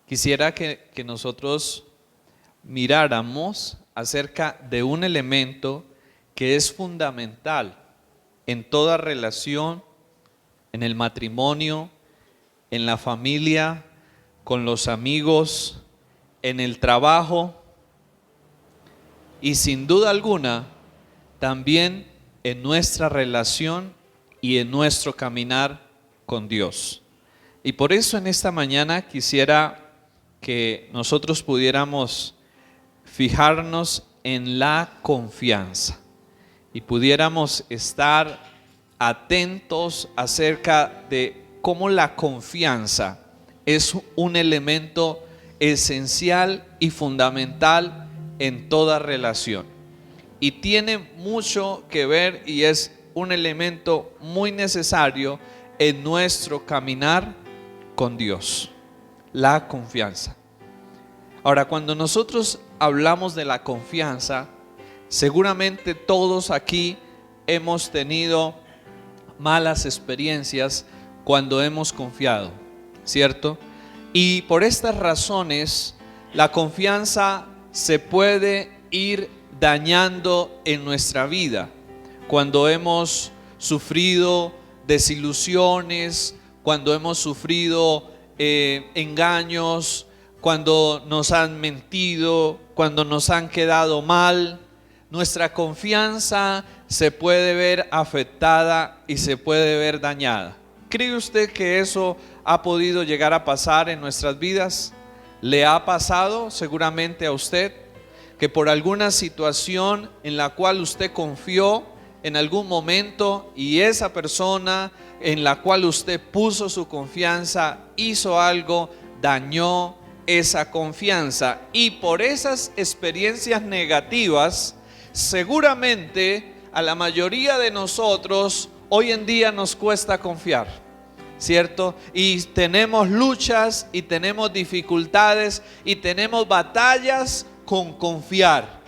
Quisiera que nosotros miráramos acerca de un elemento que es fundamental en toda relación, en el matrimonio, en la familia, con los amigos, en el trabajo y sin duda alguna también en nuestra relación y en nuestro caminar con Dios. Y por eso en esta mañana quisiera que nosotros pudiéramos fijarnos en la confianza y pudiéramos estar atentos acerca de cómo la confianza es un elemento esencial y fundamental en toda relación. Y tiene mucho que ver y es un elemento muy necesario en nuestro caminar con Dios. La confianza. Ahora, cuando nosotros hablamos de la confianza, seguramente todos aquí hemos tenido malas experiencias cuando hemos confiado, ¿cierto? Y por estas razones, la confianza se puede ir dañando en nuestra vida. Cuando hemos sufrido desilusiones, cuando hemos sufrido engaños, cuando nos han mentido, cuando nos han quedado mal, nuestra confianza se puede ver afectada y se puede ver dañada. ¿Cree usted que eso ha podido llegar a pasar en nuestras vidas? ¿Le ha pasado seguramente a usted que por alguna situación en la cual usted confió en algún momento y esa persona en la cual usted puso su confianza hizo algo, dañó esa confianza? Y por esas experiencias negativas, seguramente a la mayoría de nosotros hoy en día nos cuesta confiar, ¿cierto? Y tenemos luchas y tenemos dificultades y tenemos batallas con confiar.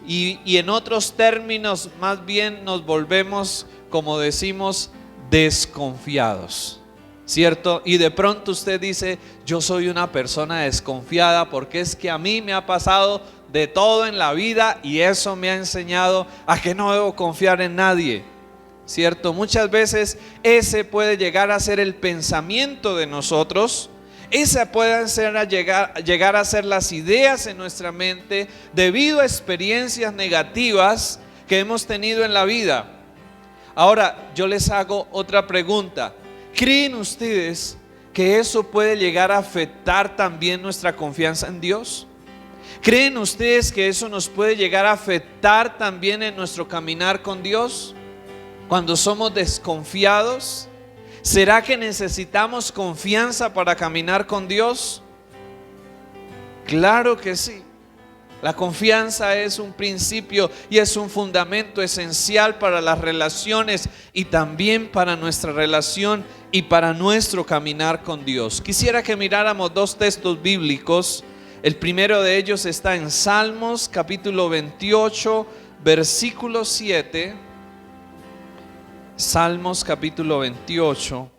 Y en otros términos, más bien nos volvemos, como decimos, desconfiados, ¿cierto? Y de pronto usted dice: yo soy una persona desconfiada porque es que a mí me ha pasado de todo en la vida y eso me ha enseñado a que no debo confiar en nadie, ¿cierto? Muchas veces ese puede llegar a ser el pensamiento de nosotros. Esa pueden llegar a ser las ideas en nuestra mente debido a experiencias negativas que hemos tenido en la vida. Ahora, yo les hago otra pregunta. ¿Creen ustedes que eso puede llegar a afectar también nuestra confianza en Dios? ¿Creen ustedes que eso nos puede llegar a afectar también en nuestro caminar con Dios? Cuando somos desconfiados, ¿será que necesitamos confianza para caminar con Dios? Claro que sí. La confianza es un principio y es un fundamento esencial para las relaciones y también para nuestra relación y para nuestro caminar con Dios. Quisiera que miráramos dos textos bíblicos. El primero de ellos está en Salmos capítulo 28, versículo 7. Salmos capítulo 28,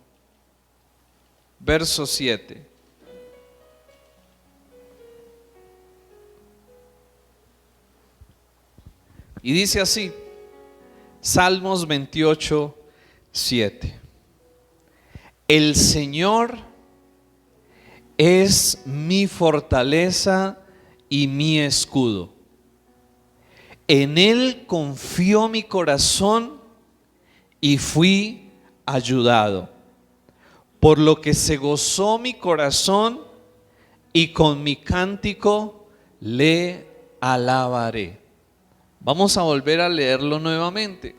verso 7. Y dice así, Salmos 28, 7. El Señor es mi fortaleza y mi escudo. En Él confió mi corazón y fui ayudado. Por lo que se gozó mi corazón y con mi cántico le alabaré. Vamos a volver a leerlo nuevamente.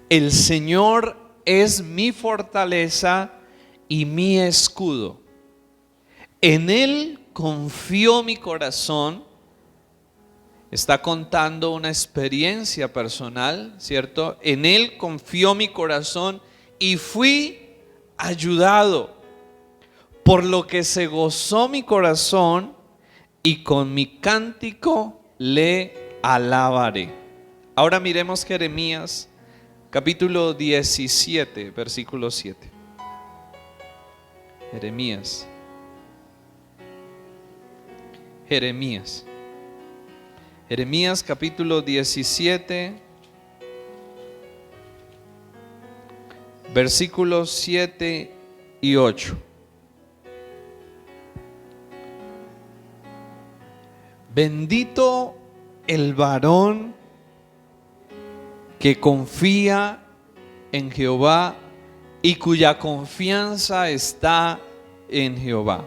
El Señor es mi fortaleza y mi escudo. En Él confió mi corazón. Está contando una experiencia personal, ¿cierto? En Él confió mi corazón y fui ayudado. Por lo que se gozó mi corazón y con mi cántico le alabaré. Ahora miremos Jeremías capítulo 17, versículo 7. Jeremías Jeremías. Jeremías capítulo 17, versículos 7 y 8. Bendito el varón que confía en Jehová y cuya confianza está en Jehová.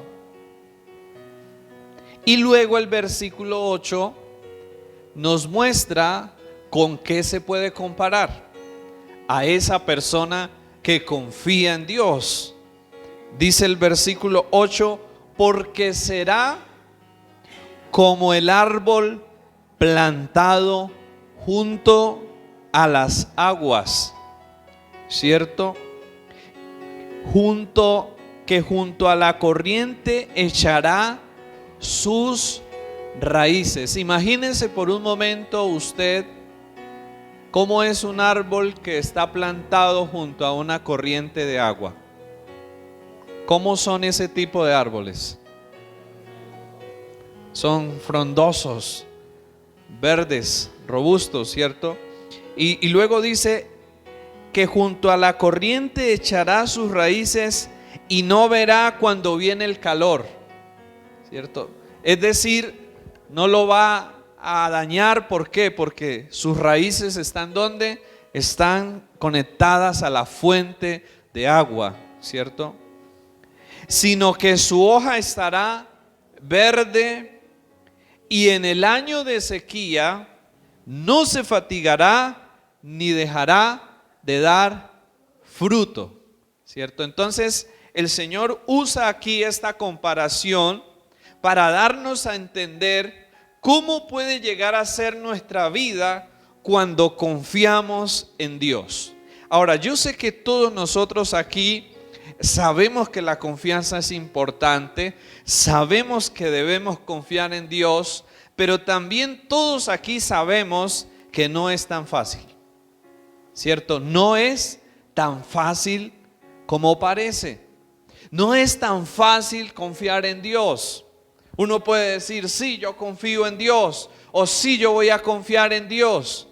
Y luego el versículo 8 nos muestra con qué se puede comparar a esa persona que confía en Dios. Dice el versículo 8, porque será como el árbol plantado junto a las aguas, ¿cierto? Junto a la corriente echará sus raíces. Imagínense por un momento usted cómo es un árbol que está plantado junto a una corriente de agua. ¿Cómo son ese tipo de árboles? Son frondosos, verdes, robustos, ¿cierto? Y luego dice que junto a la corriente echará sus raíces y no verá cuando viene el calor, ¿cierto? Es decir, no lo va a dañar. ¿Por qué? Porque sus raíces están ¿dónde? Están conectadas a la fuente de agua, ¿cierto? Sino que su hoja estará verde y en el año de sequía no se fatigará ni dejará de dar fruto, ¿cierto? Entonces el Señor usa aquí esta comparación para darnos a entender cómo puede llegar a ser nuestra vida cuando confiamos en Dios. Ahora, yo sé que todos nosotros aquí sabemos que la confianza es importante, sabemos que debemos confiar en Dios, pero también todos aquí sabemos que no es tan fácil, ¿cierto? No es tan fácil como parece. No es tan fácil confiar en Dios. Uno puede decir, sí, yo confío en Dios, o sí, yo voy a confiar en Dios.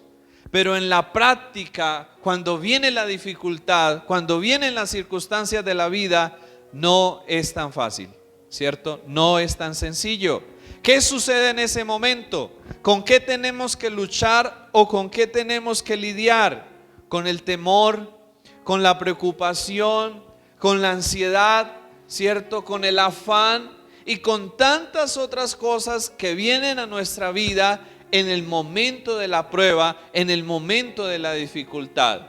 Pero en la práctica, cuando viene la dificultad, cuando vienen las circunstancias de la vida, no es tan fácil, ¿cierto? No es tan sencillo. ¿Qué sucede en ese momento? ¿Con qué tenemos que luchar o con qué tenemos que lidiar? Con el temor, con la preocupación, con la ansiedad, ¿cierto? Con el afán y con tantas otras cosas que vienen a nuestra vida en el momento de la prueba, en el momento de la dificultad.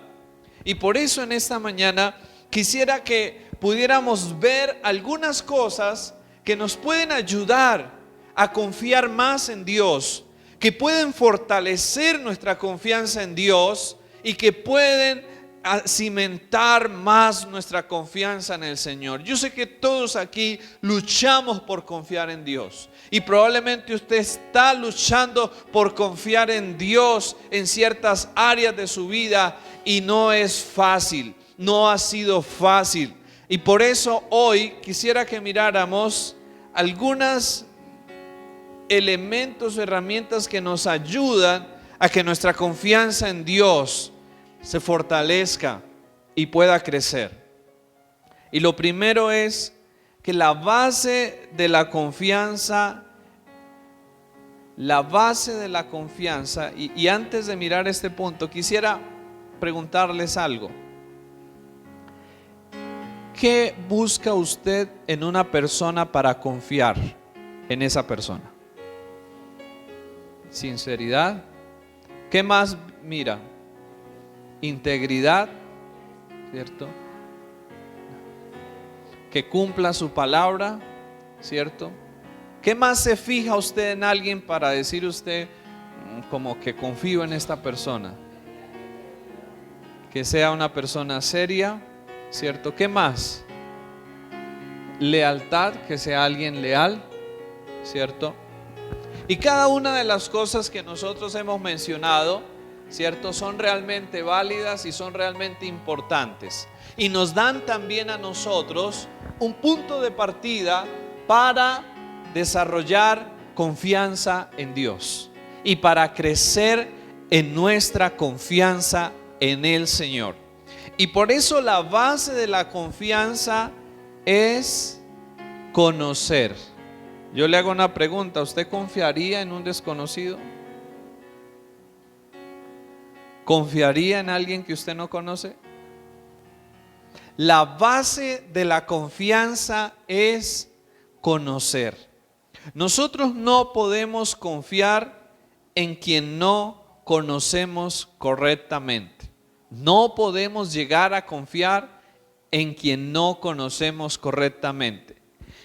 Y por eso en esta mañana quisiera que pudiéramos ver algunas cosas que nos pueden ayudar a confiar más en Dios, que pueden fortalecer nuestra confianza en Dios y que pueden cimentar más nuestra confianza en el Señor. Yo sé que todos aquí luchamos por confiar en Dios y probablemente usted está luchando por confiar en Dios en ciertas áreas de su vida y no es fácil, no ha sido fácil. Y por eso hoy quisiera que miráramos algunos elementos, herramientas que nos ayudan a que nuestra confianza en Dios se fortalezca y pueda crecer. Y lo primero es que la base de la confianza, y antes de mirar este punto, quisiera preguntarles algo. ¿Qué busca usted en una persona para confiar en esa persona? Sinceridad. ¿Qué más mira? Integridad, ¿cierto? Que cumpla su palabra, ¿cierto? ¿Qué más se fija usted en alguien para decir usted como que confío en esta persona? Que sea una persona seria, ¿cierto? ¿Qué más? Lealtad, que sea alguien leal, ¿cierto? Y cada una de las cosas que nosotros hemos mencionado, ¿cierto? Son realmente válidas y son realmente importantes. Y nos dan también a nosotros un punto de partida para desarrollar confianza en Dios y para crecer en nuestra confianza en el Señor. Y por eso la base de la confianza es conocer. Yo le hago una pregunta: ¿usted confiaría en un desconocido? ¿Confiaría en alguien que usted no conoce? La base de la confianza es conocer. Nosotros no podemos confiar en quien no conocemos correctamente. No podemos llegar a confiar en quien no conocemos correctamente.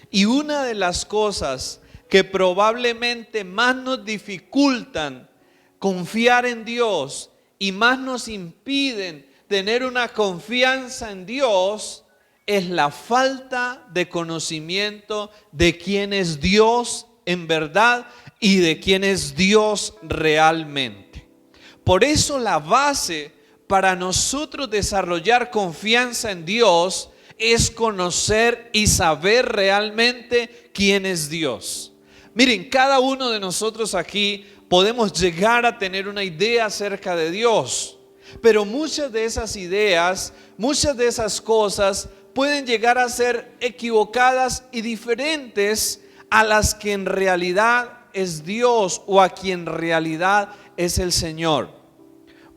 Y una de las cosas que probablemente más nos dificultan confiar en Dios y más nos impiden tener una confianza en Dios es la falta de conocimiento de quién es Dios en verdad y de quién es Dios realmente. Por eso la base para nosotros desarrollar confianza en Dios es conocer y saber realmente quién es Dios. Miren, cada uno de nosotros aquí podemos llegar a tener una idea acerca de Dios, pero muchas de esas ideas, muchas de esas cosas pueden llegar a ser equivocadas y diferentes a las que en realidad es Dios o a quien en realidad es el Señor.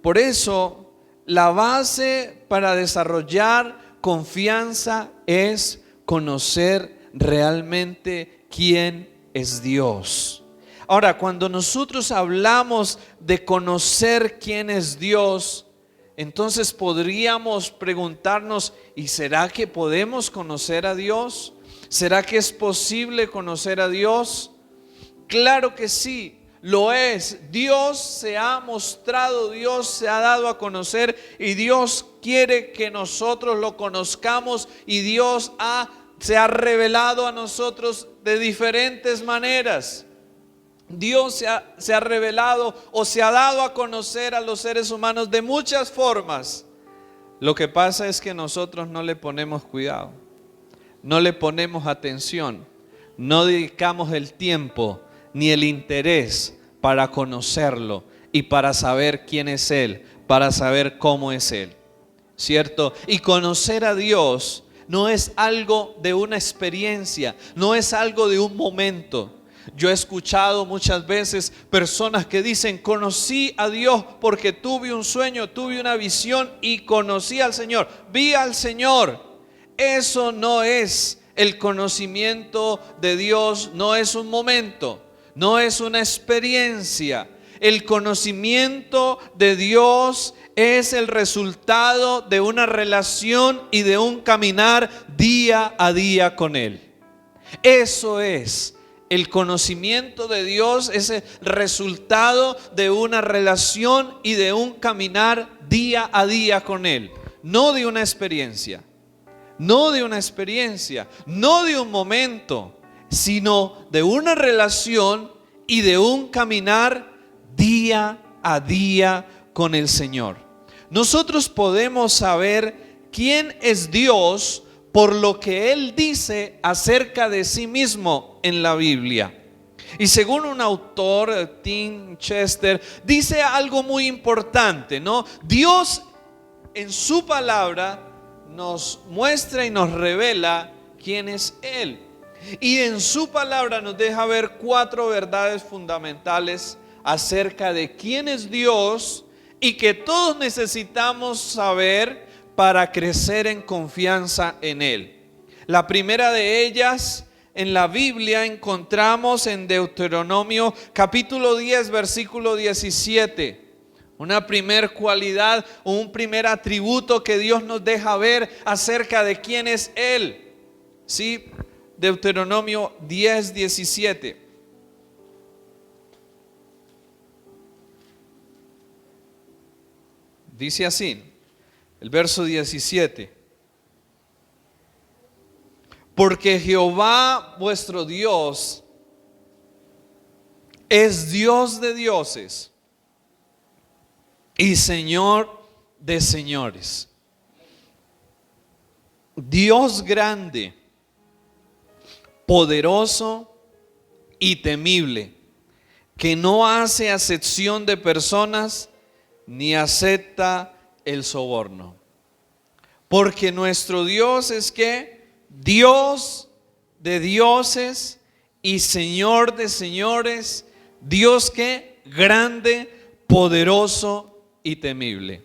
Por eso, la base para desarrollar confianza es conocer realmente quién es Dios. Ahora, cuando nosotros hablamos de conocer quién es Dios, entonces podríamos preguntarnos: ¿y será que podemos conocer a Dios? ¿Será que es posible conocer a Dios? Claro que sí. Lo es. Dios se ha mostrado, Dios se ha dado a conocer y Dios quiere que nosotros lo conozcamos y Dios se ha revelado a nosotros de diferentes maneras. Dios se ha revelado o se ha dado a conocer a los seres humanos de muchas formas. Lo que pasa es que nosotros no le ponemos cuidado, no le ponemos atención, no dedicamos el tiempo ni el interés para conocerlo y para saber quién es Él, para saber cómo es Él, ¿cierto? Y conocer a Dios no es algo de una experiencia, no es algo de un momento. Yo he escuchado muchas veces personas que dicen: conocí a Dios porque tuve un sueño, tuve una visión y conocí al Señor, vi al Señor. Eso no es el conocimiento de Dios, no es un momento, no es una experiencia. El conocimiento de Dios es el resultado de una relación y de un caminar día a día con Él. Eso es. El conocimiento de Dios es el resultado de una relación y de un caminar día a día con Él. No de una experiencia, no de una experiencia, no de un momento, sino de una relación y de un caminar día a día con el Señor. Nosotros podemos saber quién es Dios por lo que Él dice acerca de sí mismo en la Biblia. Y según un autor, Tim Chester, dice algo muy importante, ¿no? Dios en su palabra nos muestra y nos revela quién es Él. Y en su palabra nos deja ver 4 verdades fundamentales acerca de quién es Dios y que todos necesitamos saber para crecer en confianza en Él. La primera de ellas en la Biblia encontramos en Deuteronomio capítulo 10 versículo 17. Una primer cualidad o un primer atributo que Dios nos deja ver acerca de quién es Él. ¿Sí? Deuteronomio 10, 17. Dice así, el verso 17: porque Jehová vuestro Dios es Dios de dioses y Señor de señores, Dios grande, poderoso y temible, que no hace acepción de personas ni acepta el soborno. Porque nuestro Dios es que Dios de dioses y Señor de señores, Dios que grande, poderoso y temible.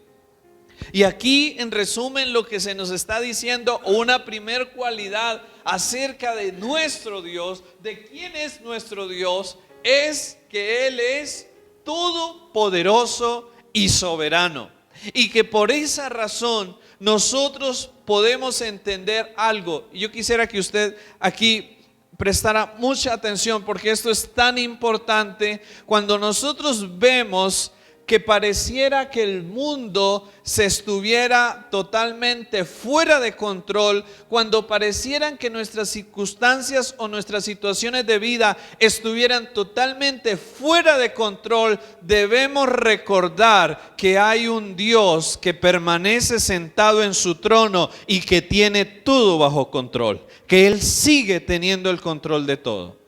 Y aquí en resumen lo que se nos está diciendo, una primer cualidad acerca de nuestro Dios, de quién es nuestro Dios, es que Él es todopoderoso y soberano. Y que por esa razón nosotros podemos entender algo. Y yo quisiera que usted aquí prestara mucha atención, porque esto es tan importante. Cuando nosotros vemos que pareciera que el mundo se estuviera totalmente fuera de control, cuando parecieran que nuestras circunstancias o nuestras situaciones de vida estuvieran totalmente fuera de control, debemos recordar que hay un Dios que permanece sentado en su trono y que tiene todo bajo control, que Él sigue teniendo el control de todo.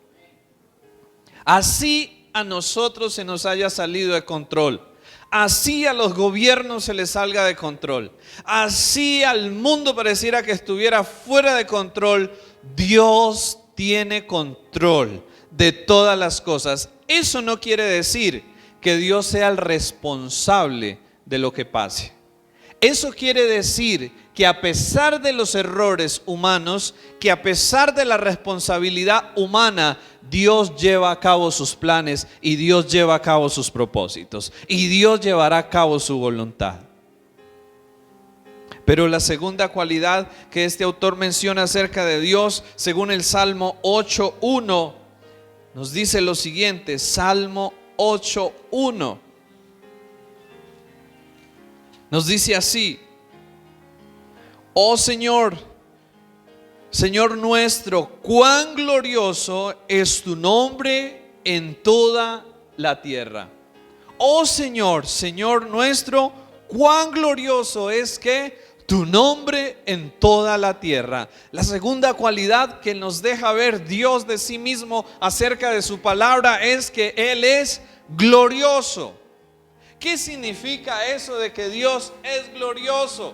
Así a nosotros se nos haya salido de control, así a los gobiernos se les salga de control, así al mundo pareciera que estuviera fuera de control, Dios tiene control de todas las cosas. Eso no quiere decir que Dios sea el responsable de lo que pase. Eso quiere decir que a pesar de los errores humanos, que a pesar de la responsabilidad humana, Dios lleva a cabo sus planes y Dios lleva a cabo sus propósitos y Dios llevará a cabo su voluntad. Pero la segunda cualidad que este autor menciona acerca de Dios, según el Salmo 8:1, nos dice lo siguiente. Salmo 8:1 nos dice así: oh Señor, Señor nuestro, cuán glorioso es tu nombre en toda la tierra. Oh Señor, Señor nuestro, cuán glorioso es que tu nombre en toda la tierra. La segunda cualidad que nos deja ver Dios de sí mismo acerca de su palabra es que Él es glorioso. ¿Qué significa eso de que Dios es glorioso?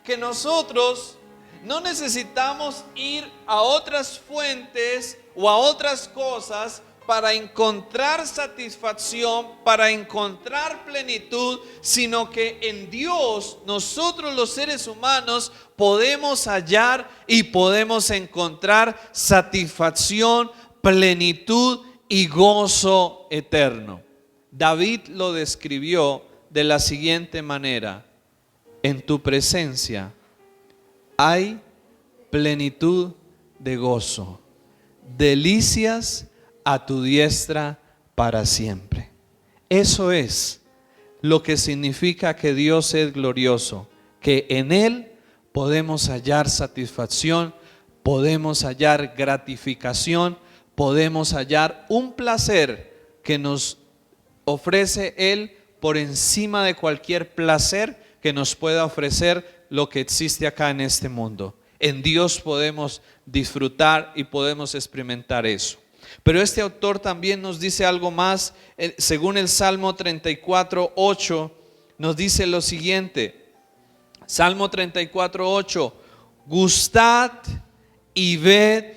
Que nosotros no necesitamos ir a otras fuentes o a otras cosas para encontrar satisfacción, para encontrar plenitud, sino que en Dios nosotros los seres humanos podemos hallar y podemos encontrar satisfacción, plenitud y gozo eterno. David lo describió de la siguiente manera: en tu presencia hay plenitud de gozo, delicias a tu diestra para siempre. Eso es lo que significa que Dios es glorioso, que en Él podemos hallar satisfacción, podemos hallar gratificación, podemos hallar un placer que nos ofrece Él por encima de cualquier placer que nos pueda ofrecer lo que existe acá en este mundo. En Dios podemos disfrutar y podemos experimentar eso. Pero este autor también nos dice algo más. Según el Salmo 34:8 nos dice lo siguiente. Salmo 34:8: gustad y ved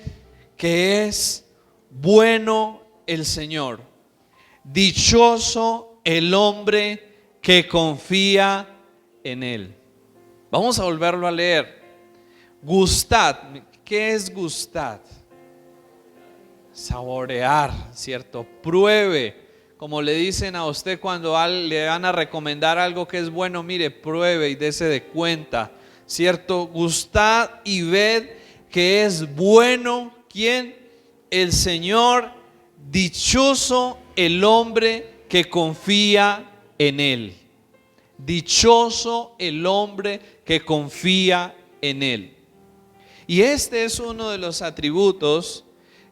que es bueno el Señor. Dichoso el hombre que confía en Él. Vamos a volverlo a leer. Gustad. ¿Qué es gustad? Saborear, ¿cierto? Pruebe. Como le dicen a usted cuando le van a recomendar algo que es bueno, mire, pruebe y dése de cuenta, ¿cierto? Gustad y ved que es bueno. ¿Quién? El Señor. Dichoso el hombre que confía en Él. Dichoso el hombre que confía en Él. Y este es uno de los atributos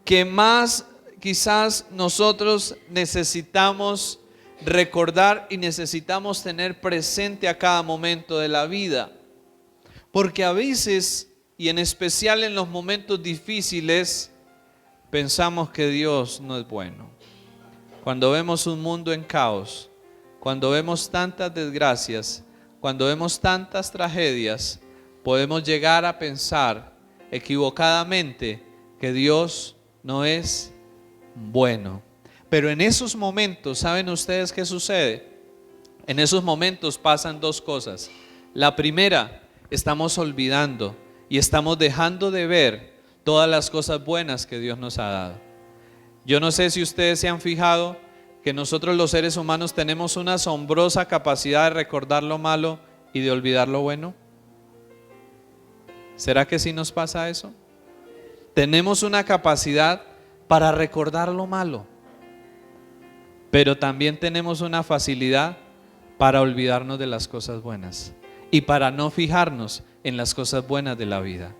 que más quizás nosotros necesitamos recordar y necesitamos tener presente a cada momento de la vida. Porque a veces, y en especial en los momentos difíciles, pensamos que Dios no es bueno. Cuando vemos un mundo en caos, cuando vemos tantas desgracias, cuando vemos tantas tragedias, podemos llegar a pensar equivocadamente que Dios no es bueno. Pero en esos momentos, ¿saben ustedes qué sucede? En esos momentos pasan dos cosas. La primera, estamos olvidando y estamos dejando de ver todas las cosas buenas que Dios nos ha dado. Yo no sé si ustedes se han fijado que nosotros los seres humanos tenemos una asombrosa capacidad de recordar lo malo y de olvidar lo bueno. ¿Será que sí nos pasa eso? Tenemos una capacidad para recordar lo malo, pero también tenemos una facilidad para olvidarnos de las cosas buenas y para no fijarnos en las cosas buenas de la vida,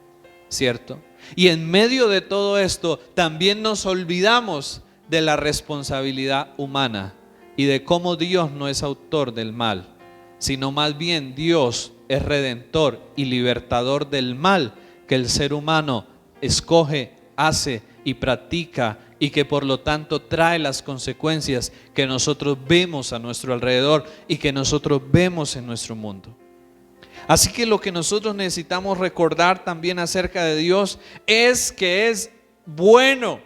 ¿cierto? Y en medio de todo esto también nos olvidamos de la responsabilidad humana y de cómo Dios no es autor del mal, sino más bien Dios es redentor y libertador del mal que el ser humano escoge, hace y practica, y que por lo tanto trae las consecuencias que nosotros vemos a nuestro alrededor y que nosotros vemos en nuestro mundo. Así que lo que nosotros necesitamos recordar también acerca de Dios es que es bueno.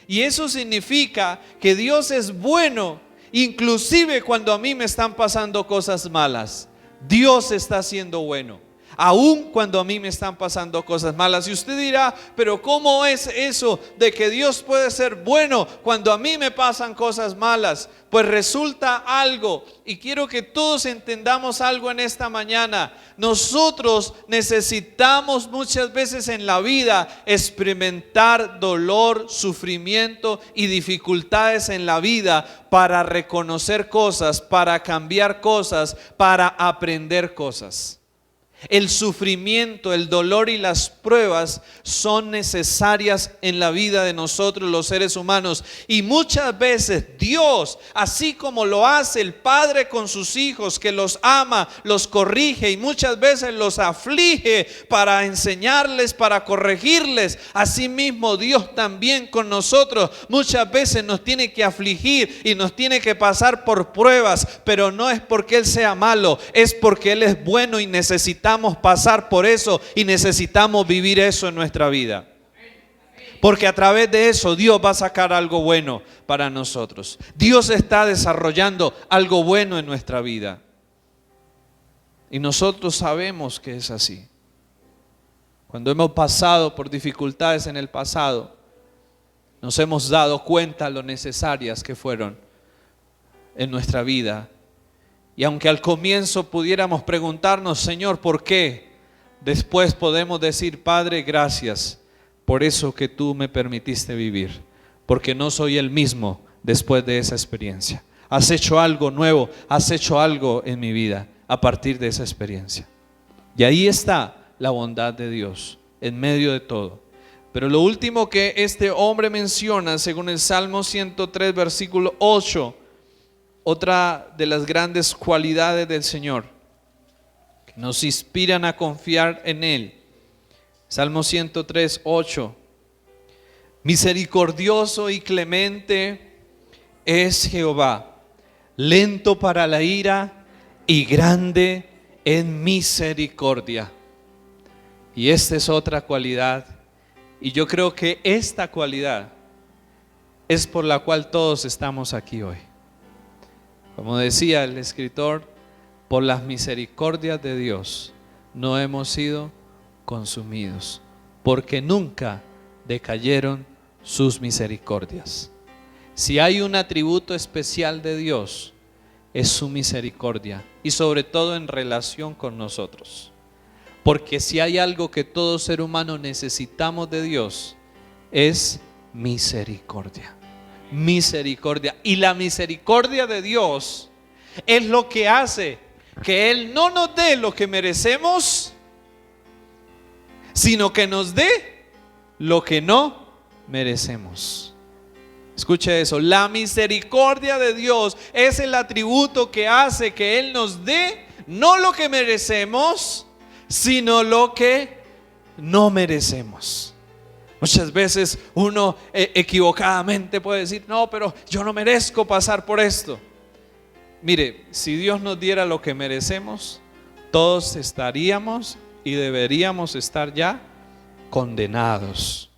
Y eso significa que Dios es bueno, inclusive cuando a mí me están pasando cosas malas. Dios está siendo bueno, aun cuando a mí me están pasando cosas malas. Y usted dirá, pero ¿cómo es eso de que Dios puede ser bueno cuando a mí me pasan cosas malas? Pues resulta algo, y quiero que todos entendamos algo en esta mañana. Nosotros necesitamos muchas veces en la vida experimentar dolor, sufrimiento y dificultades en la vida para reconocer cosas, para cambiar cosas, para aprender cosas. El sufrimiento, el dolor y las pruebas son necesarias en la vida de nosotros los seres humanos. Y muchas veces Dios, así como lo hace el Padre con sus hijos, que los ama, los corrige y muchas veces los aflige para enseñarles, para corregirles, asimismo Dios también con nosotros muchas veces nos tiene que afligir y nos tiene que pasar por pruebas, pero no es porque Él sea malo, es porque Él es bueno y necesitamos pasar por eso y necesitamos vivir eso en nuestra vida. Porque a través de eso Dios va a sacar algo bueno para nosotros. Dios está desarrollando algo bueno en nuestra vida. Y nosotros sabemos que es así. Cuando hemos pasado por dificultades en el pasado, nos hemos dado cuenta lo necesarias que fueron en nuestra vida. Y aunque al comienzo pudiéramos preguntarnos, Señor, ¿por qué? Después podemos decir, Padre, gracias por eso que tú me permitiste vivir, porque no soy el mismo después de esa experiencia. Has hecho algo nuevo, has hecho algo en mi vida a partir de esa experiencia. Y ahí está la bondad de Dios en medio de todo. Pero lo último que este hombre menciona, según el Salmo 103, versículo 8, otra de las grandes cualidades del Señor que nos inspiran a confiar en Él. Salmo 103, 8. Misericordioso y clemente es Jehová, lento para la ira y grande en misericordia. Y esta es otra cualidad. Y yo creo que esta cualidad es por la cual todos estamos aquí hoy. Como decía el escritor, por las misericordias de Dios no hemos sido consumidos, porque nunca decayeron sus misericordias. Si hay un atributo especial de Dios, es su misericordia, y sobre todo en relación con nosotros. Porque si hay algo que todo ser humano necesitamos de Dios, es misericordia. Misericordia. Y la misericordia de Dios es lo que hace que Él no nos dé lo que merecemos, sino que nos dé lo que no merecemos. Escuche eso, la misericordia de Dios es el atributo que hace que Él nos dé no lo que merecemos, sino lo que no merecemos. Muchas veces uno equivocadamente puede decir, no, pero yo no merezco pasar por esto. Mire, si Dios nos diera lo que merecemos, todos estaríamos y deberíamos estar ya condenados,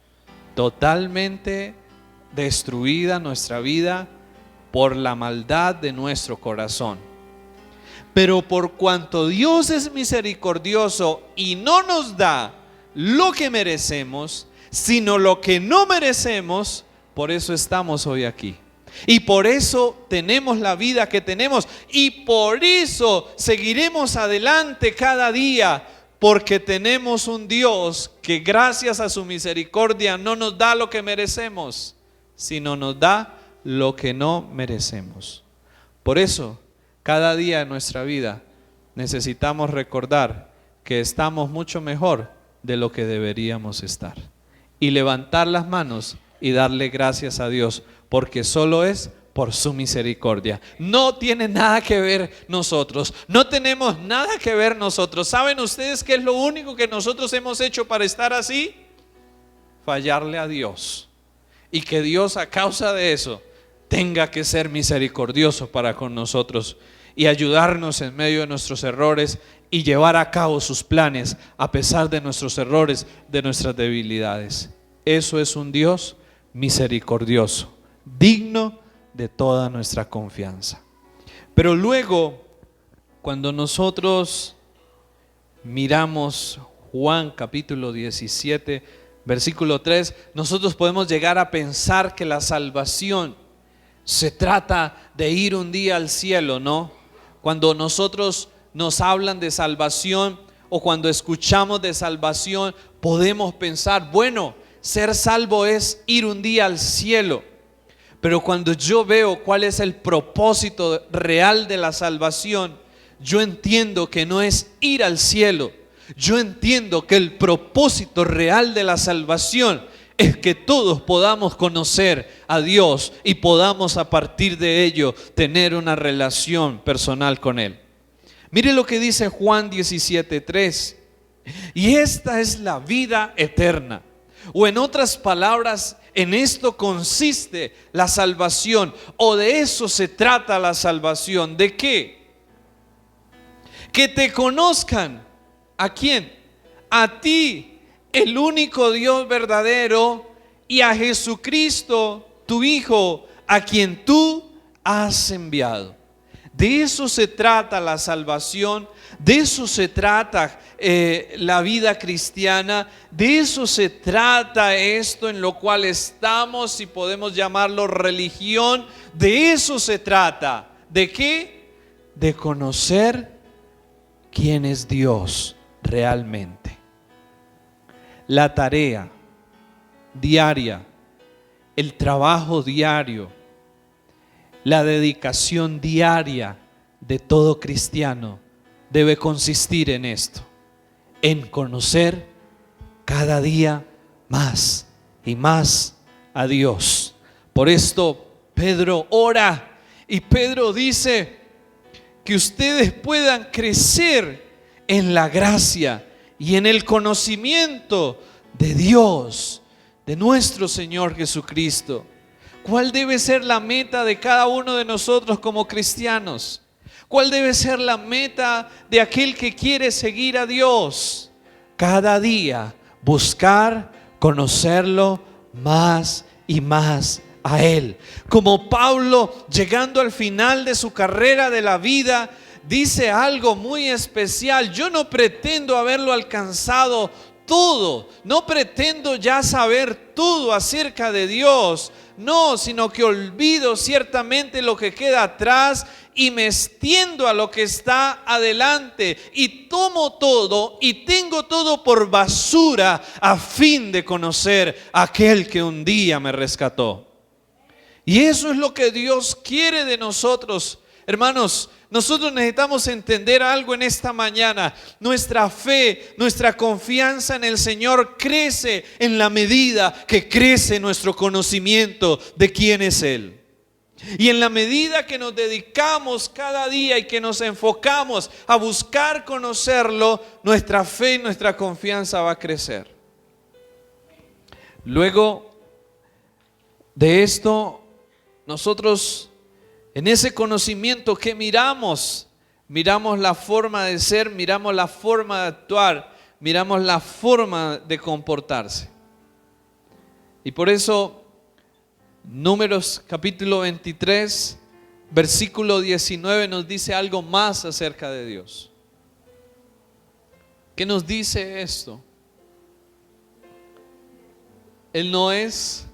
totalmente destruida nuestra vida por la maldad de nuestro corazón. Pero por cuanto Dios es misericordioso y no nos da lo que merecemos, sino lo que no merecemos, por eso estamos hoy aquí. Y por eso tenemos la vida que tenemos. Y por eso seguiremos adelante cada día. Porque tenemos un Dios que gracias a su misericordia no nos da lo que merecemos, sino nos da lo que no merecemos. Por eso, cada día de nuestra vida necesitamos recordar que estamos mucho mejor de lo que deberíamos estar. Y levantar las manos y darle gracias a Dios, porque solo es por su misericordia. No tiene nada que ver nosotros, no tenemos nada que ver nosotros. ¿Saben ustedes qué es lo único que nosotros hemos hecho para estar así? Fallarle a Dios. Y que Dios, a causa de eso, tenga que ser misericordioso para con nosotros y ayudarnos en medio de nuestros errores y llevar a cabo sus planes a pesar de nuestros errores, de nuestras debilidades. Eso es un Dios misericordioso, digno de toda nuestra confianza. Pero luego, cuando nosotros miramos Juan capítulo 17, versículo 3, nosotros podemos llegar a pensar que la salvación se trata de ir un día al cielo, ¿no? Cuando nosotros nos hablan de salvación o cuando escuchamos de salvación, podemos pensar, bueno, ser salvo es ir un día al cielo. Pero cuando yo veo cuál es el propósito real de la salvación, yo entiendo que no es ir al cielo. Yo entiendo que el propósito real de la salvación es que todos podamos conocer a Dios y podamos a partir de ello tener una relación personal con Él. Mire lo que dice Juan 17:3. Y esta es la vida eterna. O en otras palabras, en esto consiste la salvación, o de eso se trata la salvación. ¿De qué? Que te conozcan. ¿A quién? A ti, el único Dios verdadero, y a Jesucristo, tu Hijo, a quien tú has enviado. De eso se trata la salvación, de eso se trata la vida cristiana, de eso se trata esto en lo cual estamos, si podemos llamarlo religión, de eso se trata. ¿De qué? De conocer quién es Dios realmente. La tarea diaria, el trabajo diario, la dedicación diaria de todo cristiano debe consistir en esto, en conocer cada día más y más a Dios. Por esto Pedro ora y Pedro dice que ustedes puedan crecer en la gracia y en el conocimiento de Dios, de nuestro Señor Jesucristo. ¿Cuál debe ser la meta de cada uno de nosotros como cristianos? ¿Cuál debe ser la meta de aquel que quiere seguir a Dios? Cada día buscar conocerlo más y más a Él. Como Pablo, llegando al final de su carrera de la vida, dice algo muy especial. Yo no pretendo haberlo alcanzado todo, no pretendo ya saber todo acerca de Dios, no, sino que olvido ciertamente lo que queda atrás y me extiendo a lo que está adelante y tomo todo y tengo todo por basura a fin de conocer a aquel que un día me rescató. Y eso es lo que Dios quiere de nosotros. Hermanos, nosotros necesitamos entender algo en esta mañana. Nuestra fe, nuestra confianza en el Señor crece en la medida que crece nuestro conocimiento de quién es Él. Y en la medida que nos dedicamos cada día y que nos enfocamos a buscar conocerlo, nuestra fe y nuestra confianza va a crecer. Luego de esto, nosotros en ese conocimiento que miramos la forma de ser, miramos la forma de actuar, miramos la forma de comportarse. Y por eso, Números capítulo 23, versículo 19 nos dice algo más acerca de Dios. ¿Qué nos dice esto? Él no es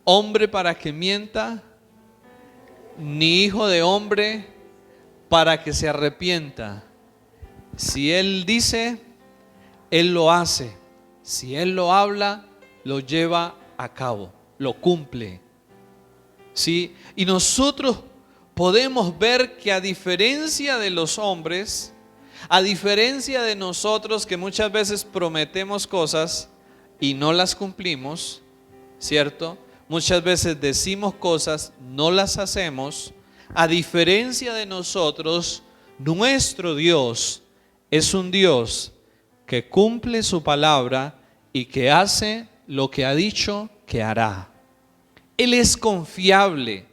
hombre para que mienta, ni hijo de hombre para que se arrepienta. Si Él dice, Él lo hace. Si Él lo habla, lo lleva a cabo, lo cumple. ¿Sí? Y nosotros podemos ver que a diferencia de los hombres, a diferencia de nosotros que muchas veces prometemos cosas y no las cumplimos, ¿cierto? Muchas veces decimos cosas, no las hacemos. A diferencia de nosotros, nuestro Dios es un Dios que cumple su palabra y que hace lo que ha dicho que hará. Él es confiable.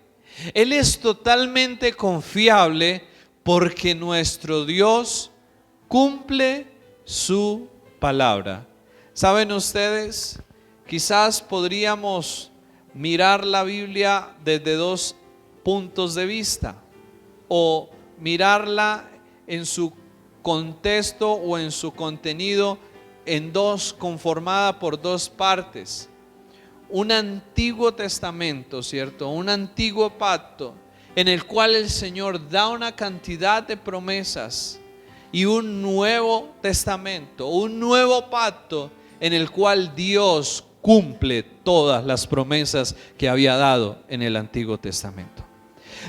Él es totalmente confiable porque nuestro Dios cumple su palabra. ¿Saben ustedes? Quizás podríamos mirar la Biblia desde dos puntos de vista o mirarla en su contexto o en su contenido en dos, conformada por dos partes. Un antiguo testamento, ¿cierto? Un antiguo pacto en el cual el Señor da una cantidad de promesas, y un nuevo testamento, un nuevo pacto en el cual Dios cumple todas las promesas que había dado en el Antiguo Testamento.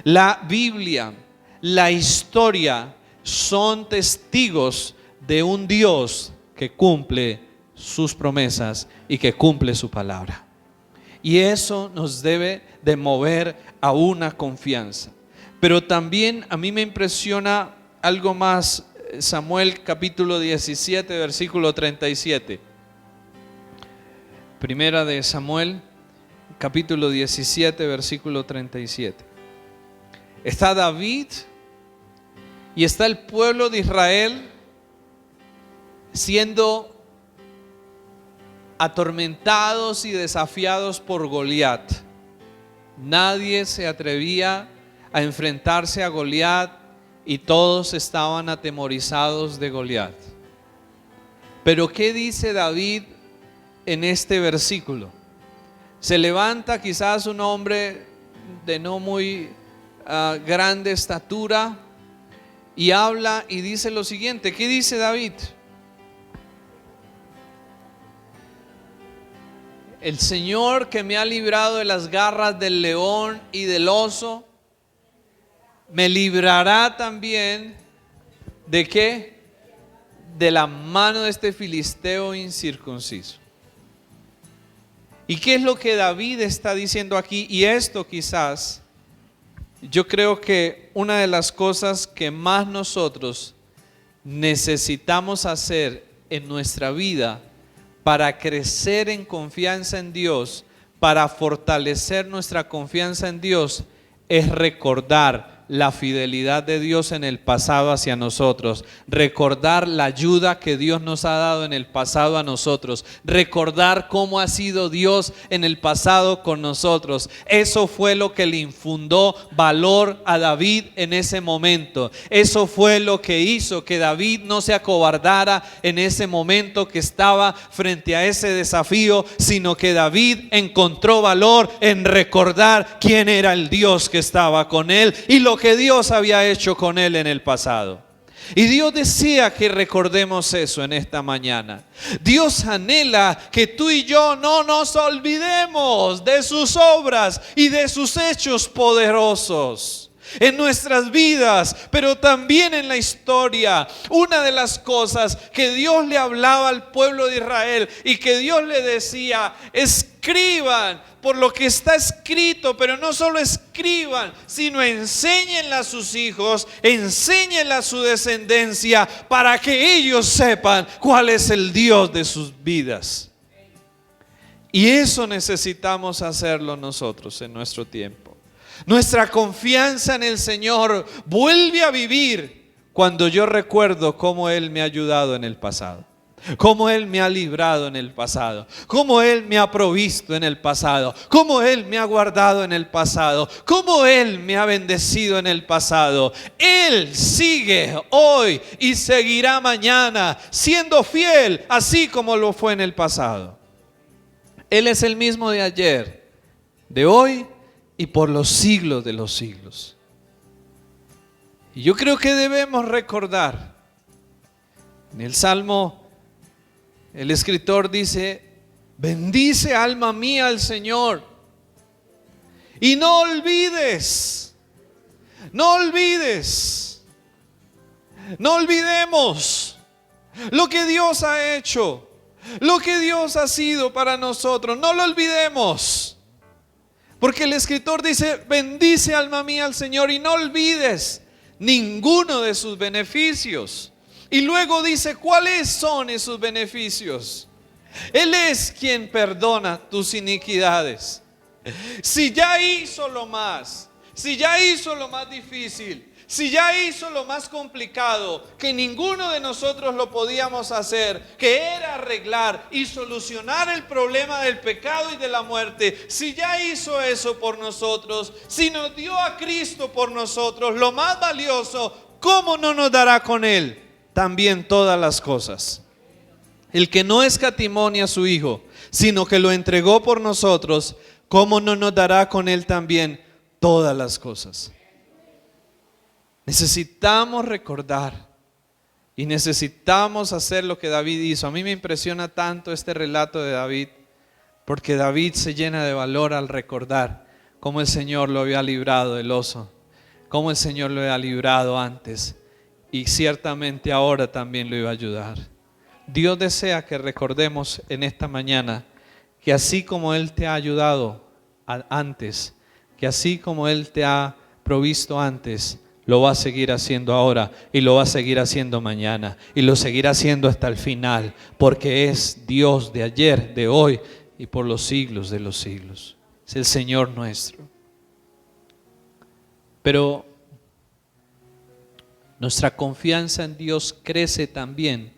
La Biblia, la historia son testigos de un Dios que cumple sus promesas y que cumple su palabra. Y eso nos debe de mover a una confianza. Pero también a mí me impresiona algo más. Samuel capítulo 17, versículo 37. Primera de Samuel capítulo 17, versículo 37. Está David y está el pueblo de Israel siendo atormentados y desafiados por Goliat. Nadie se atrevía a enfrentarse a Goliat y todos estaban atemorizados de Goliat. Pero ¿qué dice David en este versículo? Se levanta quizás un hombre de no muy grande estatura y habla y dice lo siguiente. ¿Qué dice David? El Señor que me ha librado de las garras del león y del oso, me librará también ¿de qué? De la mano de este filisteo incircunciso. ¿Y qué es lo que David está diciendo aquí? Y esto quizás, yo creo que una de las cosas que más nosotros necesitamos hacer en nuestra vida para crecer en confianza en Dios, para fortalecer nuestra confianza en Dios, es recordar la fidelidad de Dios en el pasado hacia nosotros, recordar la ayuda que Dios nos ha dado en el pasado a nosotros, recordar cómo ha sido Dios en el pasado con nosotros. Eso fue lo que le infundó valor a David en ese momento. Eso fue lo que hizo que David no se acobardara en ese momento que estaba frente a ese desafío, sino que David encontró valor en recordar quién era el Dios que estaba con él y lo que Dios había hecho con él en el pasado. Y Dios desea que recordemos eso en esta mañana. Dios anhela que tú y yo no nos olvidemos de sus obras y de sus hechos poderosos en nuestras vidas, pero también en la historia. Una de las cosas que Dios le hablaba al pueblo de Israel y que Dios le decía: escriban por lo que está escrito, pero no solo escriban, sino enséñenla a sus hijos, enséñenla a su descendencia, para que ellos sepan cuál es el Dios de sus vidas. Y eso necesitamos hacerlo nosotros en nuestro tiempo. Nuestra confianza en el Señor vuelve a vivir cuando yo recuerdo cómo Él me ha ayudado en el pasado, cómo Él me ha librado en el pasado, cómo Él me ha provisto en el pasado, cómo Él me ha guardado en el pasado, cómo Él me ha bendecido en el pasado. Él sigue hoy y seguirá mañana siendo fiel, así como lo fue en el pasado. Él es el mismo de ayer, de hoy y por los siglos de los siglos. Y yo creo que debemos recordar, en el Salmo, el escritor dice: bendice alma mía al Señor, y no olvidemos, no olvidemos lo que Dios ha hecho, lo que Dios ha sido para nosotros. No lo olvidemos, porque el escritor dice: bendice alma mía al Señor y no olvides ninguno de sus beneficios. Y luego dice: ¿cuáles son esos beneficios? Él es quien perdona tus iniquidades. Si ya hizo lo más, si ya hizo lo más difícil, si ya hizo lo más complicado, que ninguno de nosotros lo podíamos hacer, que era arreglar y solucionar el problema del pecado y de la muerte, si ya hizo eso por nosotros, si nos dio a Cristo por nosotros, lo más valioso, ¿cómo no nos dará con Él también todas las cosas? El que no escatimó ni a su Hijo, sino que lo entregó por nosotros, ¿cómo no nos dará con Él también todas las cosas? Necesitamos recordar y necesitamos hacer lo que David hizo. A mí me impresiona tanto este relato de David, porque David se llena de valor al recordar cómo el Señor lo había librado del oso, cómo el Señor lo había librado antes, y ciertamente ahora también lo iba a ayudar. Dios desea que recordemos en esta mañana que así como Él te ha ayudado antes, que así como Él te ha provisto antes, lo va a seguir haciendo ahora, y lo va a seguir haciendo mañana, y lo seguirá haciendo hasta el final, porque es Dios de ayer, de hoy y por los siglos de los siglos. Es el Señor nuestro. Pero nuestra confianza en Dios crece también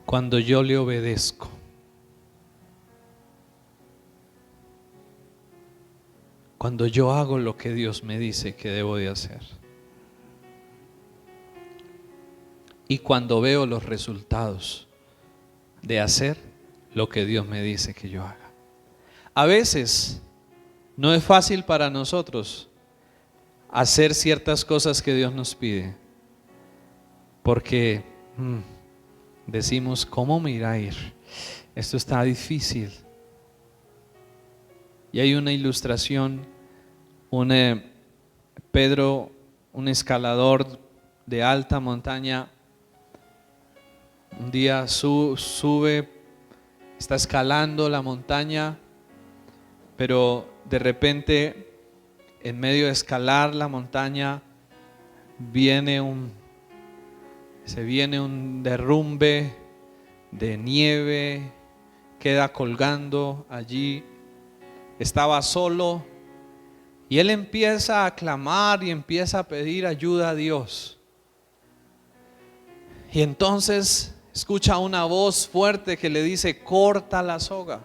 cuando yo le obedezco. Cuando yo hago lo que Dios me dice que debo de hacer. Y cuando veo los resultados de hacer lo que Dios me dice que yo haga. A veces no es fácil para nosotros hacer ciertas cosas que Dios nos pide, porque decimos: ¿cómo me irá a ir? Esto está difícil. Y hay una ilustración, Pedro, un escalador de alta montaña, un día sube, está escalando la montaña, pero de repente, en medio de escalar la montaña, se viene un derrumbe de nieve, queda colgando allí. Estaba solo y él empieza a clamar y empieza a pedir ayuda a Dios. Y entonces escucha una voz fuerte que le dice: corta la soga,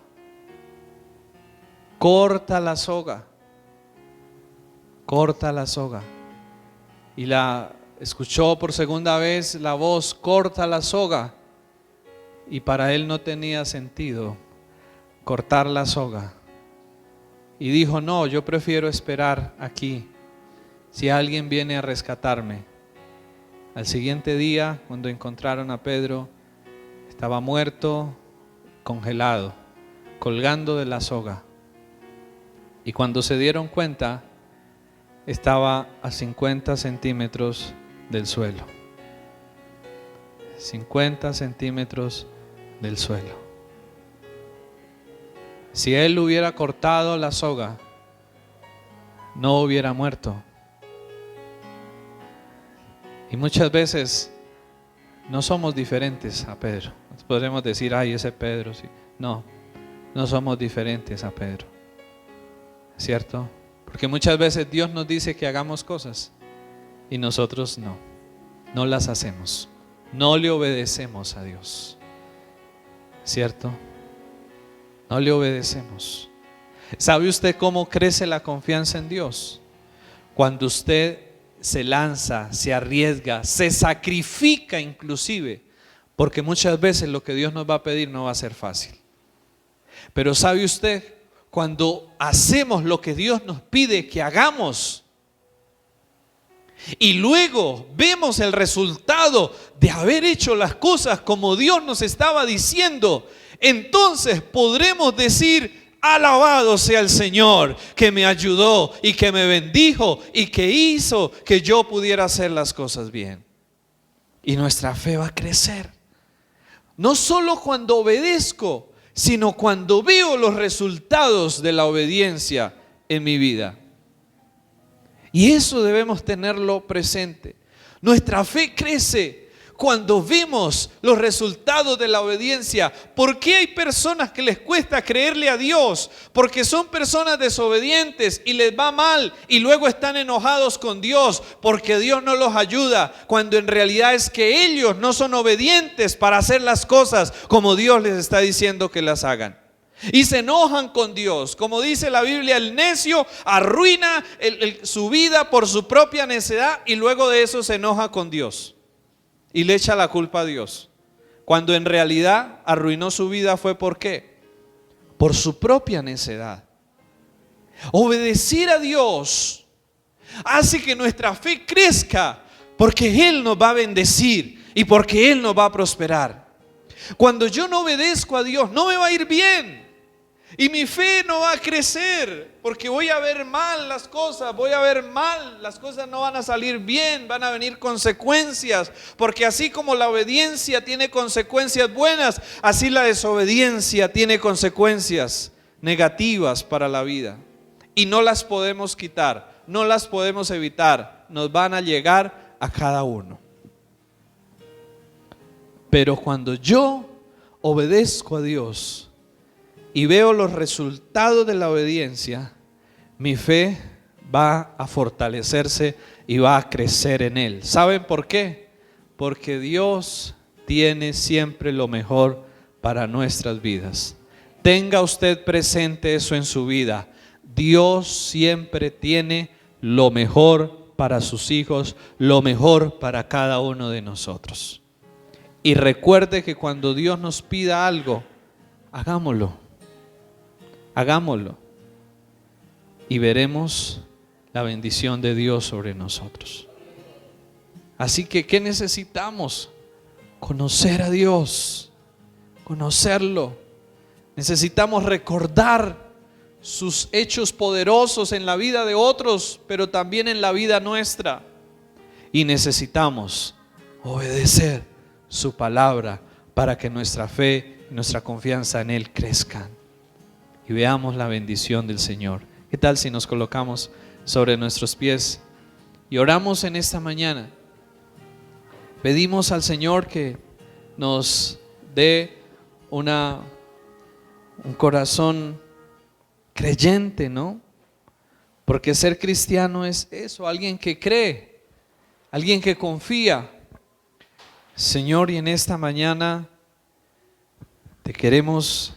corta la soga, corta la soga. Y la escuchó por segunda vez la voz: corta la soga. Y para él no tenía sentido cortar la soga. Y dijo: no, yo prefiero esperar aquí, si alguien viene a rescatarme. Al siguiente día, cuando encontraron a Pedro, estaba muerto, congelado, colgando de la soga. Y cuando se dieron cuenta, estaba a 50 centímetros del suelo. 50 centímetros del suelo. Si él hubiera cortado la soga, no hubiera muerto. Y muchas veces no somos diferentes a Pedro. Podremos decir: ay, ese Pedro, sí. No, no somos diferentes a Pedro, ¿cierto? Porque muchas veces Dios nos dice que hagamos cosas y nosotros no las hacemos, no le obedecemos a Dios, ¿cierto? No le obedecemos. ¿Sabe usted cómo crece la confianza en Dios? Cuando usted se lanza, se arriesga, se sacrifica inclusive, porque muchas veces lo que Dios nos va a pedir no va a ser fácil. Pero ¿sabe usted? Cuando hacemos lo que Dios nos pide que hagamos y luego vemos el resultado de haber hecho las cosas como Dios nos estaba diciendo, entonces podremos decir: alabado sea el Señor que me ayudó y que me bendijo y que hizo que yo pudiera hacer las cosas bien. Y nuestra fe va a crecer. No solo cuando obedezco, sino cuando veo los resultados de la obediencia en mi vida. Y eso debemos tenerlo presente. Nuestra fe crece cuando vemos los resultados de la obediencia. ¿Por qué hay personas que les cuesta creerle a Dios? Porque son personas desobedientes y les va mal y luego están enojados con Dios porque Dios no los ayuda, cuando en realidad es que ellos no son obedientes para hacer las cosas como Dios les está diciendo que las hagan. Y se enojan con Dios. Como dice la Biblia, el necio arruina su vida por su propia necedad y luego de eso se enoja con Dios y le echa la culpa a Dios, cuando en realidad arruinó su vida. ¿Fue por qué? Por su propia necedad. Obedecer a Dios hace que nuestra fe crezca, porque Él nos va a bendecir y porque Él nos va a prosperar. Cuando yo no obedezco a Dios, no me va a ir bien. Y mi fe no va a crecer, porque voy a ver mal las cosas, las cosas no van a salir bien, van a venir consecuencias, porque así como la obediencia tiene consecuencias buenas, así la desobediencia tiene consecuencias negativas para la vida. Y no las podemos quitar, no las podemos evitar, nos van a llegar a cada uno. Pero cuando yo obedezco a Dios y veo los resultados de la obediencia, mi fe va a fortalecerse y va a crecer en Él. ¿Saben por qué? Porque Dios tiene siempre lo mejor para nuestras vidas. Tenga usted presente eso en su vida. Dios siempre tiene lo mejor para sus hijos, lo mejor para cada uno de nosotros. Y recuerde que cuando Dios nos pida algo, hagámoslo. Hagámoslo y veremos la bendición de Dios sobre nosotros. Así que, ¿qué necesitamos? Conocer a Dios, conocerlo. Necesitamos recordar sus hechos poderosos en la vida de otros, pero también en la vida nuestra. Y necesitamos obedecer su palabra para que nuestra fe y nuestra confianza en Él crezcan y veamos la bendición del Señor. ¿Qué tal si nos colocamos sobre nuestros pies y oramos en esta mañana? Pedimos al Señor que nos dé un corazón creyente, ¿no? Porque ser cristiano es eso, alguien que cree, alguien que confía. Señor, y en esta mañana te queremos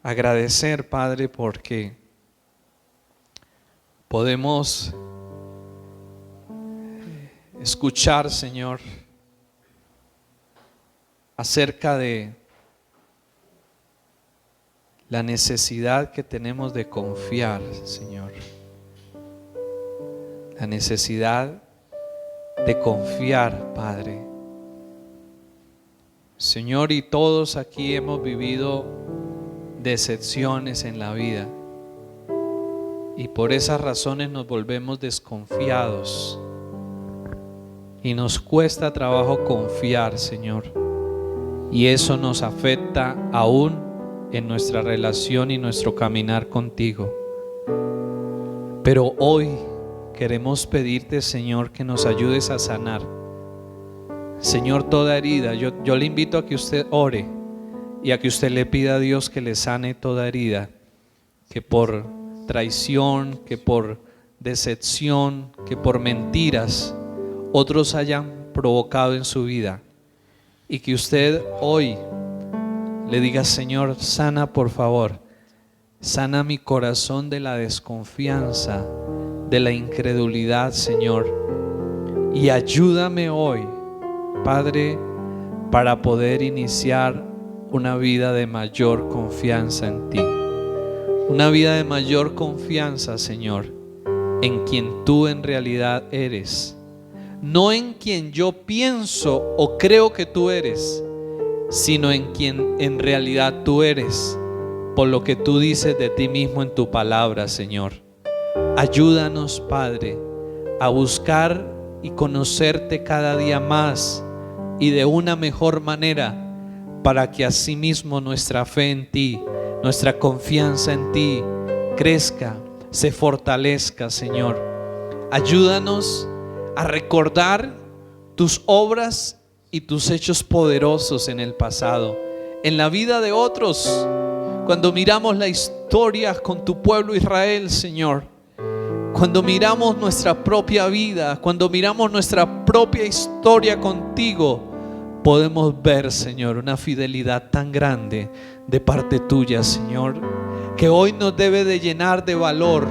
agradecer, Padre, porque podemos escuchar, Señor, acerca de la necesidad que tenemos de confiar, Señor. La necesidad de confiar, Padre. Señor, y todos aquí hemos vivido decepciones en la vida y por esas razones nos volvemos desconfiados y nos cuesta trabajo confiar, Señor, y eso nos afecta aún en nuestra relación y nuestro caminar contigo. Pero hoy queremos pedirte, Señor, que nos ayudes a sanar, Señor, toda herida. Yo le invito a que usted ore y a que usted le pida a Dios que le sane toda herida, que por traición, que por decepción, que por mentiras otros hayan provocado en su vida, y que usted hoy le diga: Señor, sana por favor, sana mi corazón de la desconfianza, de la incredulidad, Señor, y ayúdame hoy, Padre, para poder iniciar una vida de mayor confianza en ti, una vida de mayor confianza, Señor, en quien tú en realidad eres, no en quien yo pienso o creo que tú eres, sino en quien en realidad tú eres, por lo que tú dices de ti mismo en tu palabra, Señor. Ayúdanos, Padre, a buscar y conocerte cada día más y de una mejor manera, para que asimismo nuestra fe en ti, nuestra confianza en ti crezca, se fortalezca, Señor. Ayúdanos a recordar tus obras y tus hechos poderosos en el pasado, en la vida de otros. Cuando miramos la historia con tu pueblo Israel, Señor, cuando miramos nuestra propia vida, cuando miramos nuestra propia historia contigo, podemos ver, Señor, una fidelidad tan grande de parte tuya, Señor, que hoy nos debe de llenar de valor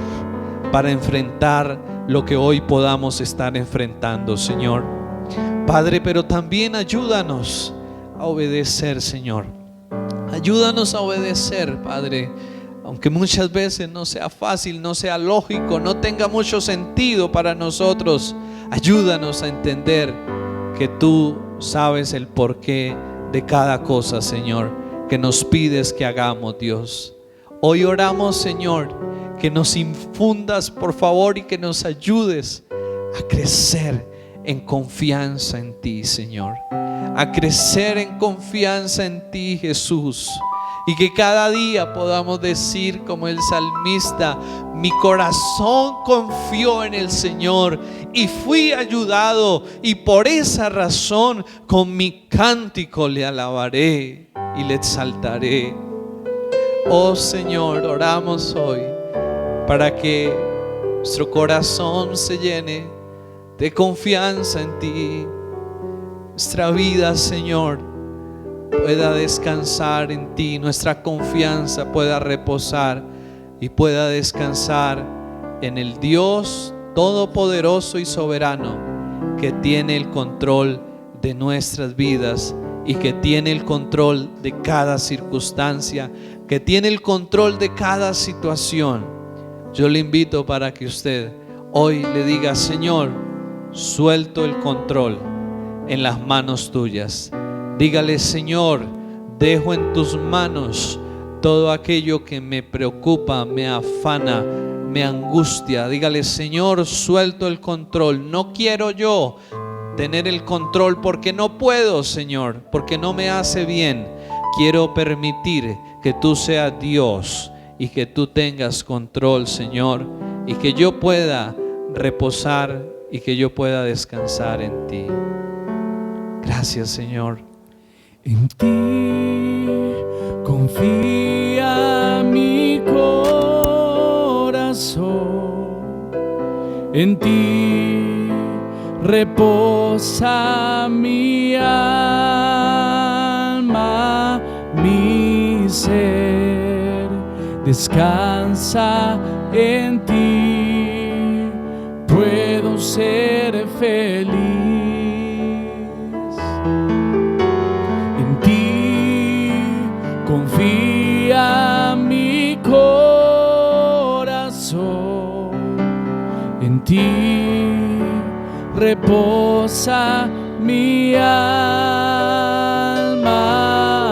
para enfrentar lo que hoy podamos estar enfrentando, Señor. Padre, pero también ayúdanos a obedecer, Señor. Ayúdanos a obedecer, Padre, aunque muchas veces no sea fácil, no sea lógico, no tenga mucho sentido para nosotros. Ayúdanos a entender que tú sabes el porqué de cada cosa, Señor, que nos pides que hagamos, Dios. Hoy oramos, Señor, que nos infundas, por favor, y que nos ayudes a crecer en confianza en ti, Señor, a crecer en confianza en ti, Jesús, y que cada día podamos decir como el salmista: mi corazón confió en el Señor y fui ayudado, y por esa razón con mi cántico le alabaré y le exaltaré. Oh Señor, oramos hoy para que nuestro corazón se llene de confianza en ti. Nuestra vida, Señor, pueda descansar en ti, nuestra confianza pueda reposar y pueda descansar en el Dios todopoderoso y soberano, que tiene el control de nuestras vidas y que tiene el control de cada circunstancia, que tiene el control de cada situación. Yo le invito para que usted hoy le diga: Señor, suelto el control en las manos tuyas. Dígale: Señor, dejo en tus manos todo aquello que me preocupa, me afana, me angustia. Dígale: Señor, suelto el control. No quiero yo tener el control porque no puedo, Señor, porque no me hace bien. Quiero permitir que tú seas Dios y que tú tengas control, Señor, y que yo pueda reposar y que yo pueda descansar en ti. Gracias, Señor. En ti confía mi corazón, en ti reposa mi alma, mi ser descansa en ti, puedo ser feliz. En ti confía mi corazón, en ti reposa mi alma,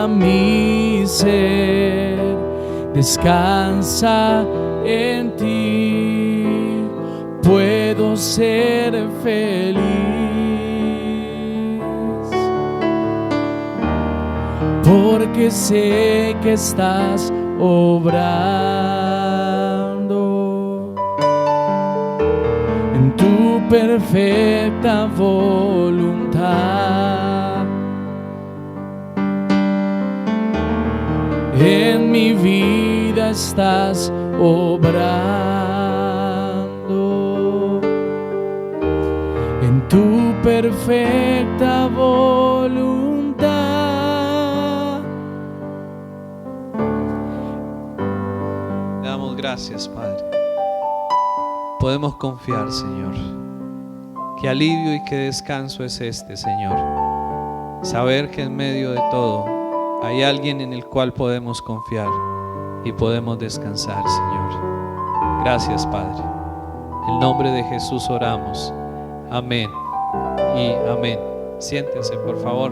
mi ser descansa en ti, puedo ser feliz. Porque sé que estás obrando en tu perfecta voluntad. mi vida estás obrando. En tu perfecta voluntad. Te damos gracias, Padre. Podemos confiar, Señor. Qué alivio y qué descanso es este, Señor. Saber que en medio de todo hay alguien en el cual podemos confiar y podemos descansar, Señor. Gracias, Padre. En el nombre de Jesús oramos. Amén y amén. Siéntense, por favor.